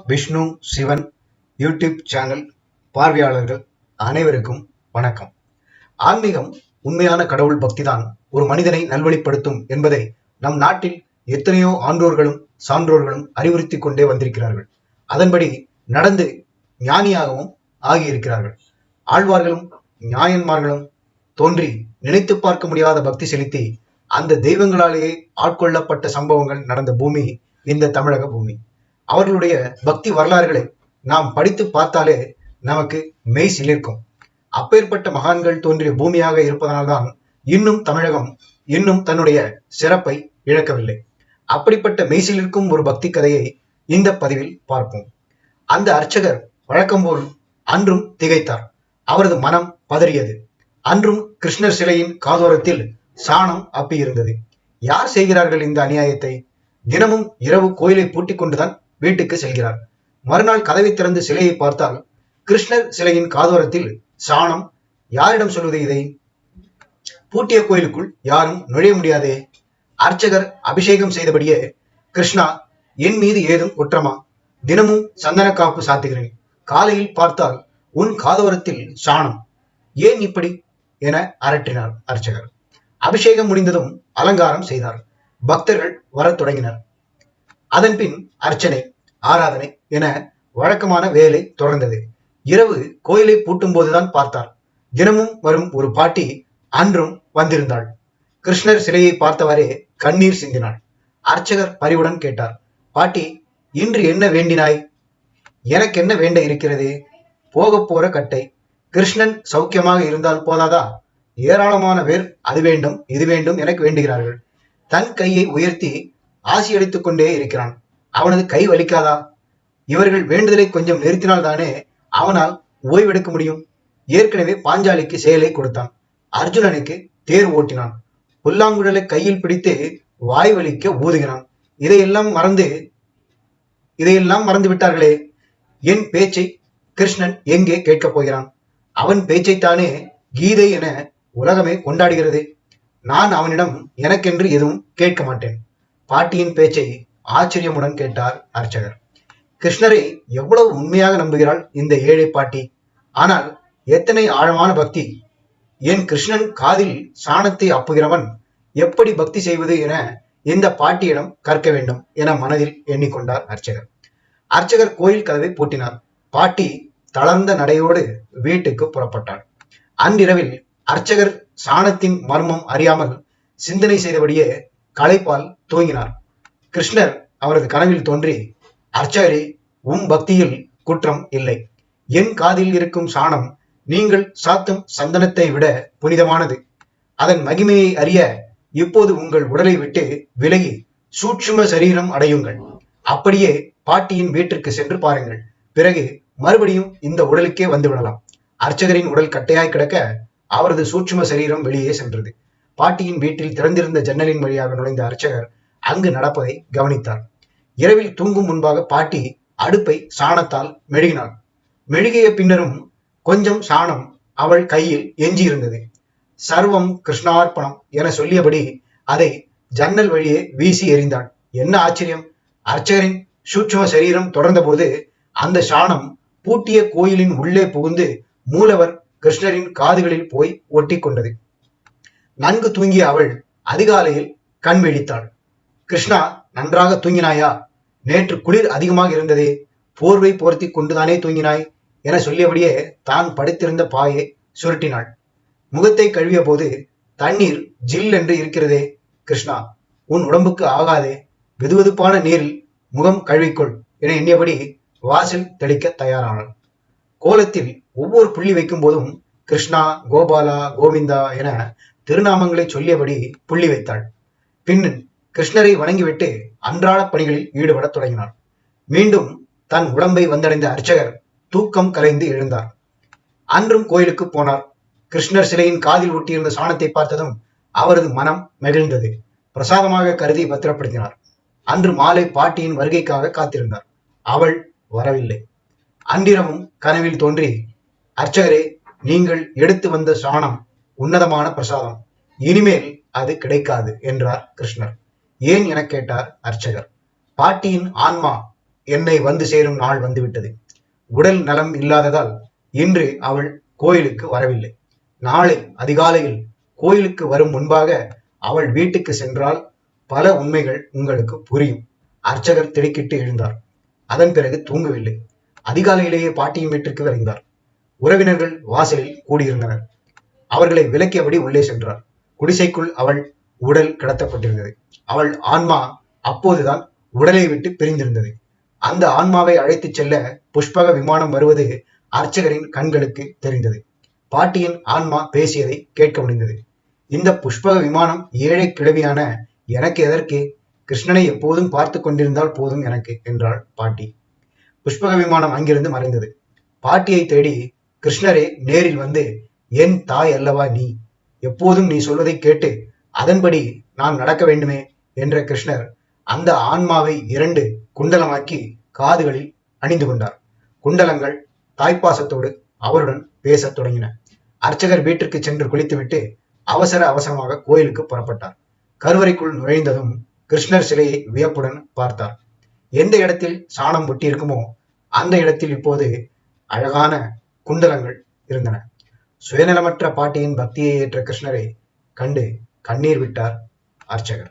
Vishnu Sivan YouTube channel பார்வையாளர்கள் அனைவருக்கும் வணக்கம். ஆன்மீகம் உண்மையான கடவுள் பக்திதான் ஒரு மனிதனை நல்வழிப்படுத்தும் என்பதை நம் நாட்டில் எத்தனையோ ஆன்றோர்களும் சான்றோர்களும் அறிவுறுத்தி கொண்டே வந்திருக்கிறார்கள். அதன்படி நடந்து ஞானியாகவும் ஆகியிருக்கிறார்கள். ஆழ்வார்களும் ஞாயன்மார்களும் தோன்றி நினைத்து பார்க்க முடியாத பக்தி செலுத்தி அந்த தெய்வங்களாலேயே ஆட்கொள்ளப்பட்ட சம்பவங்கள் நடந்த பூமி இந்த தமிழக பூமி. அவர்களுடைய பக்தி வரலாறுகளை நாம் படித்து பார்த்தாலே நமக்கு மெய் சிலிர்க்கும். அப்பேற்பட்ட மகான்கள் தோன்றிய பூமியாக இருப்பதனால்தான் இன்னும் தமிழகம் இன்னும் தன்னுடைய சிறப்பை இழக்கவில்லை. அப்படிப்பட்ட மெய்சிலிருக்கும் ஒரு பக்தி கதையை இந்த பதிவில் பார்ப்போம். அந்த அர்ச்சகர் வழக்கம் போல் அன்றும் திகைத்தார். அவரது மனம் பதறியது. அன்றும் கிருஷ்ணர் சிலையின் காதோரத்தில் சாணம் அப்பி இருந்தது. யார் செய்கிறார்கள் இந்த அநியாயத்தை? தினமும் இரவு கோயிலை பூட்டிக் கொண்டுதான் வீட்டுக்கு செல்கிறார். மறுநாள் கதவை திறந்து சிலையை பார்த்தால் கிருஷ்ணர் சிலையின் காதோரத்தில் சாணம். யாரிடம் சொல்வது இதை? பூட்டிய கோயிலுக்குள் யாரும் நுழைய முடியாதே. அர்ச்சகர் அபிஷேகம் செய்தபடியே, கிருஷ்ணா, என் மீது ஏதும் குற்றமா? தினமும் சந்தன காப்பு சாத்துகிறேன். காலையில் பார்த்தால் உன் காதோரத்தில் சாணம். ஏன் இப்படி என அரற்றினார் அர்ச்சகர். அபிஷேகம் முடிந்ததும் அலங்காரம் செய்தார். பக்தர்கள் வரத் தொடங்கினர். அதன்பின் அர்ச்சனை, ஆராதனை என வழக்கமான வேலை தொடர்ந்தது. இரவு கோயிலை பூட்டும் போதுதான் பார்த்தார். தினமும் வரும் ஒரு பாட்டி அன்றும் வந்திருந்தாள். கிருஷ்ணர் சிலையை பார்த்தவரே கண்ணீர் சிந்தினாள். அர்ச்சகர் பரிவுடன் கேட்டார், பாட்டி, இன்று என்ன வேண்டினாய்? எனக்கு என்ன வேண்ட இருக்கிறது? போக போற கட்டை. கிருஷ்ணன் சௌக்கியமாக இருந்தால் போதாதா? ஏராளமான பேர் அது வேண்டும் இது வேண்டும் எனக்கு வேண்டுகிறார்கள். தன் கையை உயர்த்தி ஆசி அளித்துக் கொண்டே இருக்கிறான். அவனது கை வலிக்காதா? இவர்கள் வேண்டுதலை கொஞ்சம் நிறுத்தினால் தானே அவனால் ஓய்வெடுக்க முடியும். ஏற்கனவே பாஞ்சாலிக்கு செயலை கொடுத்தான். அர்ஜுனனுக்கு தேர் ஓட்டினான். புல்லாங்குழலை கையில் பிடித்து வாய் வலிக்க ஊதுகிறான். இதையெல்லாம் மறந்து விட்டார்களே. என் பேச்சை கிருஷ்ணன் எங்கே கேட்கப் போகிறான்? அவன் பேச்சைத்தானே கீதை என உலகமே கொண்டாடுகிறது. நான் அவனிடம் எனக்கென்று எதுவும் கேட்க மாட்டேன். பாட்டியின் பேச்சை ஆச்சரியமுடன் கேட்டார் அர்ச்சகர். கிருஷ்ணரை எவ்வளவு உண்மையாக நம்புகிறாள் இந்த ஏழை பாட்டி. ஆனால் எத்தனை ஆழமான பக்தி! என் கிருஷ்ணன் காதில் சாணத்தை அப்புகிறவன் எப்படி பக்தி செய்வது என இந்த பாட்டியிடம் கற்க வேண்டும் என மனதில் எண்ணிக்கொண்டார் அர்ச்சகர். அர்ச்சகர் கோயில் கதவை பூட்டினார். பாட்டி தளர்ந்த நடையோடு வீட்டுக்கு புறப்பட்டார். அன்றிரவில் அர்ச்சகர் சாணத்தின் மர்மம் அறியாமல் சிந்தனை செய்தபடியே களைப்பால் தூங்கினார். கிருஷ்ணர் அவரது கனவில் தோன்றி, அர்ச்சகரே, பக்தியில் குற்றம் இல்லை. என் காதில் இருக்கும் சாணம் நீங்கள் சாத்தும் சந்தனத்தை விட புனிதமானது. அதன் மகிமையை அறிய இப்போது உங்கள் உடலை விட்டு விலகி சூட்சும சரீரம் அடையுங்கள். அப்படியே பாட்டியின் வீட்டிற்கு சென்று பாருங்கள். பிறகு மறுபடியும் இந்த உடலுக்கே வந்து விடலாம். அர்ச்சகரின் உடல் கட்டையாய் கிடக்க அவரது சூட்சும சரீரம் வெளியே சென்றது. பாட்டியின் வீட்டில் திறந்திருந்த ஜன்னலின் வழியாக நுழைந்த அர்ச்சகர் அங்கு நடப்பதை கவனித்தார். இரவில் தூங்கும் முன்பாக பாட்டி அடுப்பை சாணத்தால் மெழுகினாள். மெழுகிய பின்னரும் கொஞ்சம் சாணம் அவள் கையில் எஞ்சியிருந்தது. சர்வம் கிருஷ்ணார்ப்பணம் என சொல்லியபடி அதை ஜன்னல் வழியே வீசி எறிந்தாள். என்ன ஆச்சரியம்! அர்ச்சகரின் சூட்சும சரீரம் தொடர்ந்த போது அந்த சாணம் பூட்டிய கோயிலின் உள்ளே புகுந்து மூலவர் கிருஷ்ணரின் காதுகளில் போய் ஒட்டி கொண்டது. நன்கு தூங்கிய அவள் அதிகாலையில் கண் விழித்தாள். கிருஷ்ணா, நன்றாக தூங்கினாயா? நேற்று குளிர் அதிகமாக இருந்ததே, போர்வை போர்த்தி கொண்டுதானே தூங்கினாய் என சொல்லியபடியே தான் படுத்திருந்த பாயை சுருட்டினாள். முகத்தை கழுவிய போது தண்ணீர் ஜில் என்று இருக்கிறதே. கிருஷ்ணா, உன் உடம்புக்கு ஆகாதே, வெதுவெதுப்பான நீரில் முகம் கழுவிக்கொள் என எண்ணியபடி வாசல் தெளிக்க தயாரானாள். கோலத்தில் ஒவ்வொரு புள்ளி வைக்கும் போதும் கிருஷ்ணா, கோபாலா, கோவிந்தா என திருநாமங்களை சொல்லியபடி புள்ளி வைத்தாள். பின் கிருஷ்ணரை வணங்கிவிட்டு அன்றாட பணிகளில் ஈடுபட தொடங்கினார். மீண்டும் தன் உடம்பை வந்தடைந்த அர்ச்சகர் தூக்கம் கலைந்து எழுந்தார். அன்றும் கோயிலுக்கு போனார். கிருஷ்ணர் சிலையின் காதில் ஒட்டியிருந்த சாணத்தை பார்த்ததும் அவரது மனம் மகிழ்ந்தது. பிரசாதமாக கருதி பத்திரப்படுத்தினார். அன்று மாலை பாட்டியின் வருகைக்காக காத்திருந்தார். அவள் வரவில்லை. அன்றிரவும் கனவில் தோன்றி, அர்ச்சகரே, நீங்கள் எடுத்து வந்த சாணம் உன்னதமான பிரசாதம். இனிமேல் அது கிடைக்காது என்றார் கிருஷ்ணர். ஏன் என கேட்டார் அர்ச்சகர். பாட்டியின் ஆன்மா என்னை வந்து சேரும் நாள் வந்துவிட்டது. உடல் நலம் இல்லாததால் இன்று அவள் கோயிலுக்கு வரவில்லை. நாளை அதிகாலையில் கோயிலுக்கு வரும் முன்பாக அவள் வீட்டுக்கு சென்றால் பல உண்மைகள் உங்களுக்கு புரியும். அர்ச்சகர் திடுக்கிட்டு எழுந்தார். அதன் பிறகு தூங்கவில்லை. அதிகாலையிலேயே பாட்டியின் வீட்டிற்கு விரைந்தார். உறவினர்கள் வாசலில் கூடியிருந்தனர். அவர்களை விலக்கியபடி உள்ளே சென்றார். குடிசைக்குள் அவள் உடல் கடத்தப்பட்டிருந்தது. அவள் ஆன்மா அப்போதுதான் உடலை விட்டு பிரிந்திருந்தது. அந்த ஆன்மாவை அழைத்துச் செல்ல புஷ்பக விமானம் வருவது அர்ச்சகரின் கண்களுக்கு தெரிந்தது. பாட்டியின் ஆன்மா பேசியதை கேட்க முடிந்தது. இந்த புஷ்பக விமானம் ஏழை கிழவியான எனக்கு எதற்கு? கிருஷ்ணனை எப்போதும் பார்த்து கொண்டிருந்தால் போதும் எனக்கு என்றாள் பாட்டி. புஷ்பக விமானம் அங்கிருந்து மறைந்தது. பாட்டியை தேடி கிருஷ்ணரே நேரில் வந்து, என் தாய் அல்லவா நீ, எப்போதும் நீ சொல்வதை கேட்டு அதன்படி நான் நடக்க வேண்டுமே என்ற கிருஷ்ணர் அந்த ஆன்மாவை 2 குண்டலமாக்கி காதுகளில் அணிந்து கொண்டார். குண்டலங்கள் தாய்ப்பாசத்தோடு அவருடன் பேசத் தொடங்கின. அர்ச்சகர் வீட்டிற்கு சென்று குளித்துவிட்டு அவசரமாக கோயிலுக்கு புறப்பட்டார். கருவறைக்குள் நுழைந்ததும் கிருஷ்ணர் சிலையை வியப்புடன் பார்த்தார். எந்த இடத்தில் சாணம் ஒட்டியிருக்குமோ அந்த இடத்தில் இப்போது அழகான குண்டலங்கள் இருந்தன. சுயநலமற்ற பாட்டியின் பக்தியை ஏற்ற கிருஷ்ணரை கண்டு கண்ணீர் விட்டார் அர்ச்சகர்.